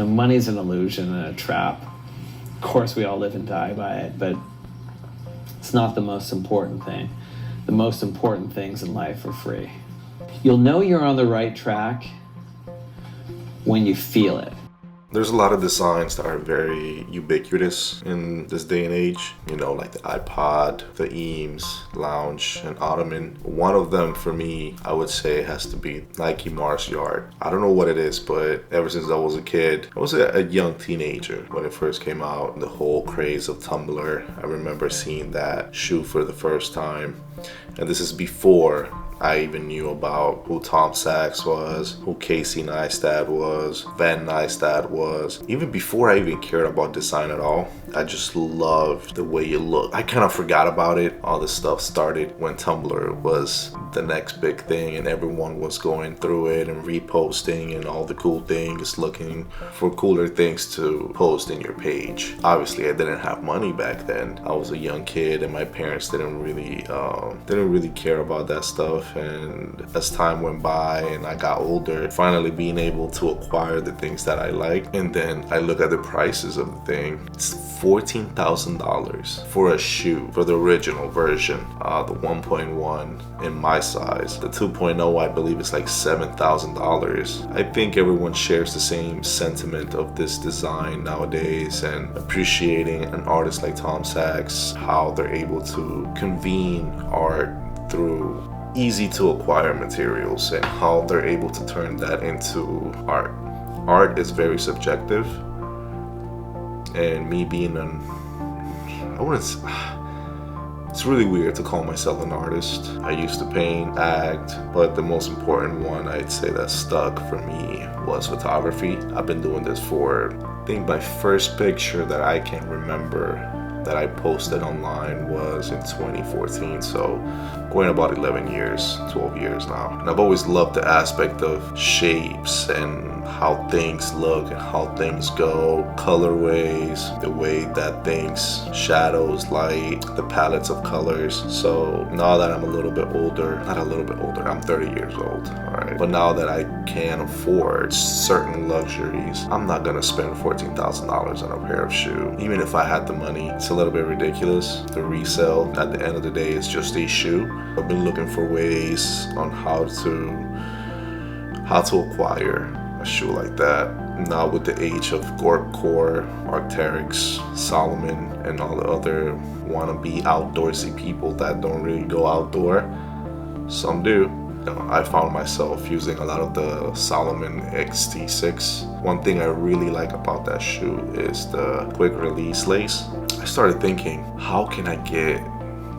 Now, money's an illusion and a trap. Of course, we all live and die by it, but it's not the most important thing. The most important things in life are free. You'll know you're on the right track when you feel it. There's a lot of designs that are very ubiquitous in this day and age, you know, like the iPod, the Eames, Lounge, and Ottoman. One of them for me, I would say, has to be Nike Mars Yard. I don't know what it is, but ever since I was a kid, I was a young teenager when it first came out, the whole craze of Tumblr. I remember seeing that shoe for the first time, and this is before I even knew about who Tom Sachs was, who Casey Neistat was, Van Neistat was. Even before I even cared about design at all, I just loved the way it looked. I kind of forgot about it. All this stuff started when Tumblr was the next big thing and everyone was going through it and reposting and all the cool things, looking for cooler things to post in your page. Obviously, I didn't have money back then. I was a young kid and my parents didn't really care about that stuff. And as time went by and I got older, finally being able to acquire the things that I like, and then I look at the prices of the thing. It's $14,000 for a shoe, for the original version, the 1.1 in my size. The 2.0 I believe is like $7,000. I think everyone shares the same sentiment of this design nowadays and appreciating an artist like Tom Sachs, how they're able to convene art through easy to acquire materials and how they're able to turn that into art. Art is very subjective, and me being it's really weird to call myself an artist. I used to paint, act, but the most important one I'd say that stuck for me was photography. I've been doing this for, I think my first picture that I can remember that I posted online was in 2014, so going about 11 years, 12 years now. And I've always loved the aspect of shapes and how things look and how things go, colorways, the way that things, shadows, light, the palettes of colors. So now that I'm a little bit older, not a little bit older, I'm 30 years old, all right? But now that I can afford certain luxuries, I'm not gonna spend $14,000 on a pair of shoes. Even if I had the money, it's a little bit ridiculous. The resale, at the end of the day, is just a shoe. I've been looking for ways on how to acquire a shoe like that. Now with the age of Gorpcore, Arc'teryx, Salomon, and all the other wannabe outdoorsy people that don't really go outdoor, some do. You know, I found myself using a lot of the Salomon XT6. One thing I really like about that shoe is the quick release lace. I started thinking, how can I get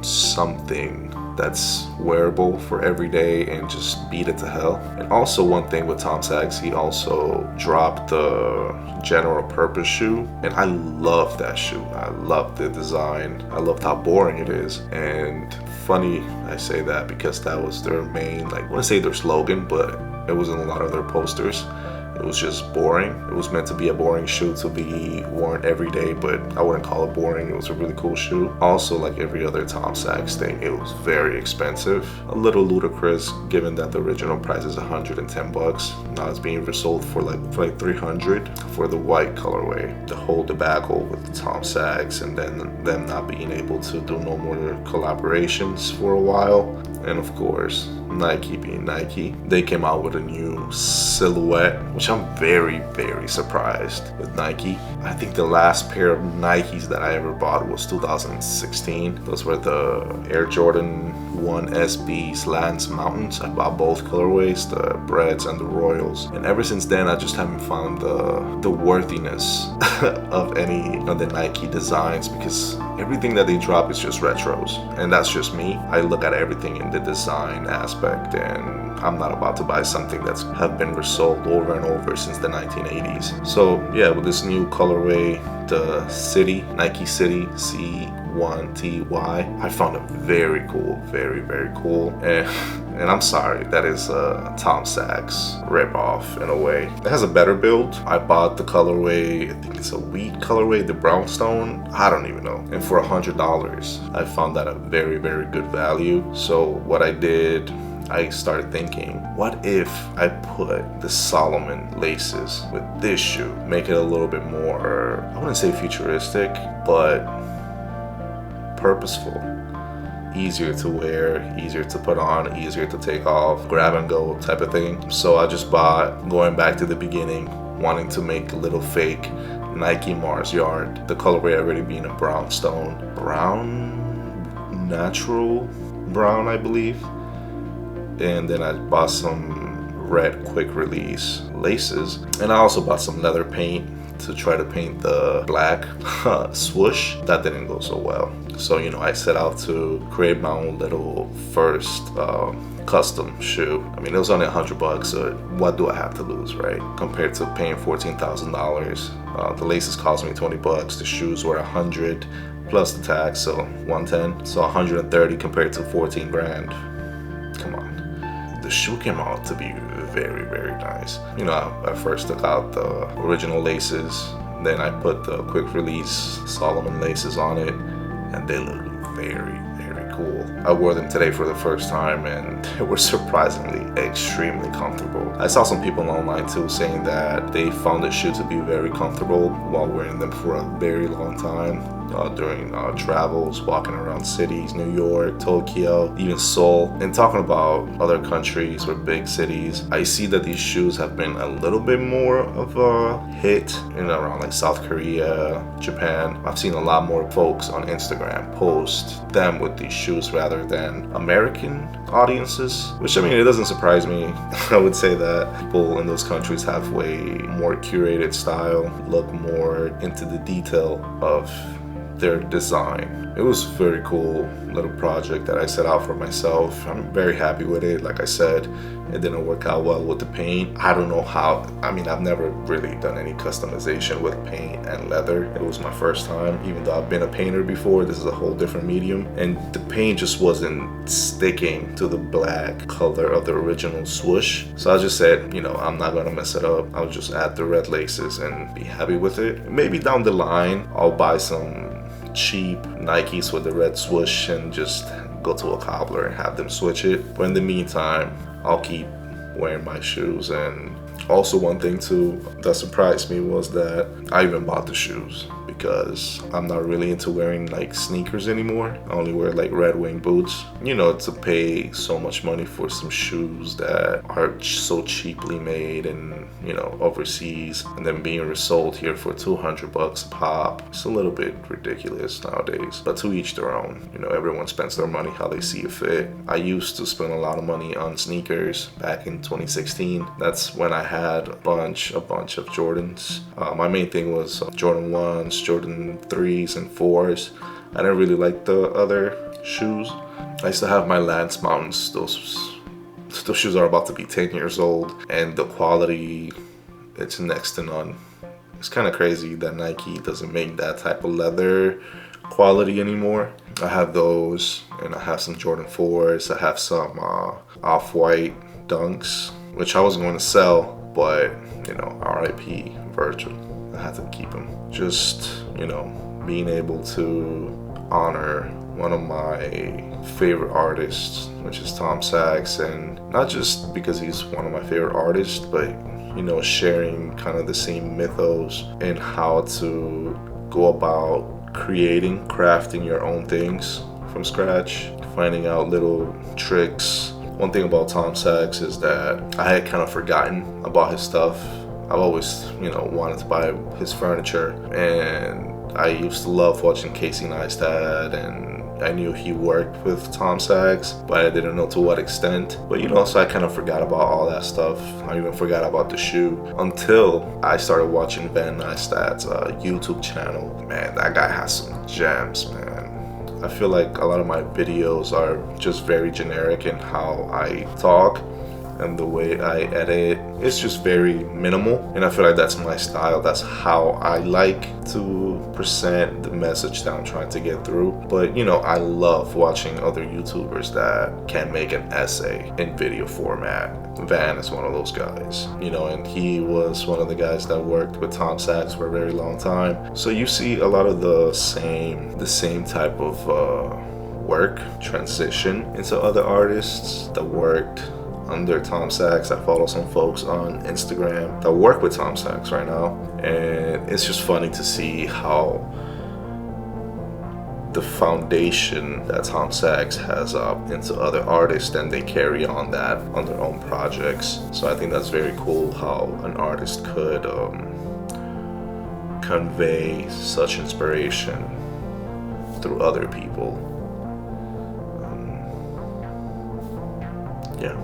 something that's wearable for every day and just beat it to hell? And also one thing with Tom Sachs, he also dropped the general purpose shoe, and I love that shoe. I love the design. I loved how boring it is. And funny I say that because that was their main, like, I want to say their slogan, but it was in a lot of their posters. It was just boring. It was meant to be a boring shoe to be worn every day, but I wouldn't call it boring. It was a really cool shoe. Also, like every other Tom Sachs thing, it was very expensive. A little ludicrous given that the original price is $110. Now it's being resold for like $300 for the white colorway. The whole debacle with Tom Sachs and then them not being able to do no more collaborations for a while. And of course, Nike being Nike, they came out with a new silhouette, which I'm very, very surprised with Nike. I think the last pair of Nikes that I ever bought was 2016. Those were the Air Jordan 1 SB's Lance Mountains. I bought both colorways, the Breads and the Royals. And ever since then, I just haven't found the worthiness of any of the Nike designs, because everything that they drop is just retros. And that's just me. I look at everything in the design aspect, and I'm not about to buy something that's have been resold over and over since the 1980s. So yeah, with this new colorway, the City, Nike City C1TY, I found it very cool, very, very cool. And I'm sorry, that is a Tom Sachs ripoff in a way. It has a better build. I bought the colorway, I think it's a wheat colorway, the brownstone, I don't even know. And for $100, I found that a very, very good value. So what I did, I started thinking, what if I put the Solomon laces with this shoe? Make it a little bit more, I wouldn't say futuristic, but purposeful. Easier to wear, easier to put on, easier to take off, grab and go type of thing. So I just bought, going back to the beginning, wanting to make a little fake Nike Mars Yard. The colorway already being a brown, natural brown, I believe. And then I bought some red quick release laces. And I also bought some leather paint to try to paint the black swoosh. That didn't go so well. So, I set out to create my own little first custom shoe. I mean, it was only $100, so what do I have to lose, right? Compared to paying $14,000. The laces cost me $20. The shoes were $100 plus the tax, so $110. So $130 compared to 14 grand. Come on. The shoe came out to be very, very nice. I first took out the original laces, then I put the quick release Solomon laces on it, and they look very, very cool. I wore them today for the first time, and they were surprisingly extremely comfortable. I saw some people online too saying that they found the shoe to be very comfortable while wearing them for a very long time. During travels, walking around cities, New York, Tokyo, even Seoul. And talking about other countries or big cities, I see that these shoes have been a little bit more of a hit around like South Korea, Japan. I've seen a lot more folks on Instagram post them with these shoes rather than American audiences, which it doesn't surprise me. I would say that people in those countries have way more curated style, look more into the detail of their design. It was a very cool little project that I set out for myself. I'm very happy with it. Like I said, it didn't work out well with the paint. I don't know how. I've never really done any customization with paint and leather. It was my first time, even though I've been a painter before. This is a whole different medium, and the paint just wasn't sticking to the black color of the original swoosh. So I just said, I'm not gonna mess it up. I'll just add the red laces and be happy with it. Maybe down the line, I'll buy some cheap Nikes with the red swoosh and just go to a cobbler and have them switch it. But in the meantime, I'll keep wearing my shoes. And also one thing too that surprised me was that I even bought the shoes, because I'm not really into wearing like sneakers anymore. I only wear like Red Wing boots. To pay so much money for some shoes that are so cheaply made and overseas, and then being resold here for $200 a pop. It's a little bit ridiculous nowadays, but to each their own. Everyone spends their money how they see it fit. I used to spend a lot of money on sneakers back in 2016. That's when I had a bunch of Jordans. My main thing was Jordan 1s, Jordan 3s and 4s. I didn't really like the other shoes. I used to have my Lance Mountains. Those shoes are about to be 10 years old, and the quality, it's next to none. It's kind of crazy that Nike doesn't make that type of leather quality anymore. I have those, and I have some Jordan 4s. I have some off-white Dunks, which I was going to sell, but RIP Virgil. I had to keep them. Just, being able to honor one of my favorite artists, which is Tom Sachs, and not just because he's one of my favorite artists, but sharing kind of the same mythos and how to go about crafting your own things from scratch, finding out little tricks. One thing about Tom Sachs is that I had kind of forgotten about his stuff. I've always, wanted to buy his furniture, and I used to love watching Casey Neistat, and I knew he worked with Tom Sachs, but I didn't know to what extent. But so I kind of forgot about all that stuff. I even forgot about the shoe until I started watching Van Neistat's YouTube channel. Man, that guy has some gems, man. I feel like a lot of my videos are just very generic in how I talk, and the way I edit, it's just very minimal, and I feel like that's my style. That's how I like to present the message that I'm trying to get through. But I love watching other YouTubers that can make an essay in video format. Van is one of those guys, and he was one of the guys that worked with Tom Sachs for a very long time. So you see a lot of the same type of work transition into other artists that worked under Tom Sachs. I follow some folks on Instagram that work with Tom Sachs right now, and it's just funny to see how the foundation that Tom Sachs has up into other artists, and they carry on that on their own projects. So I think that's very cool how an artist could convey such inspiration through other people. Yeah.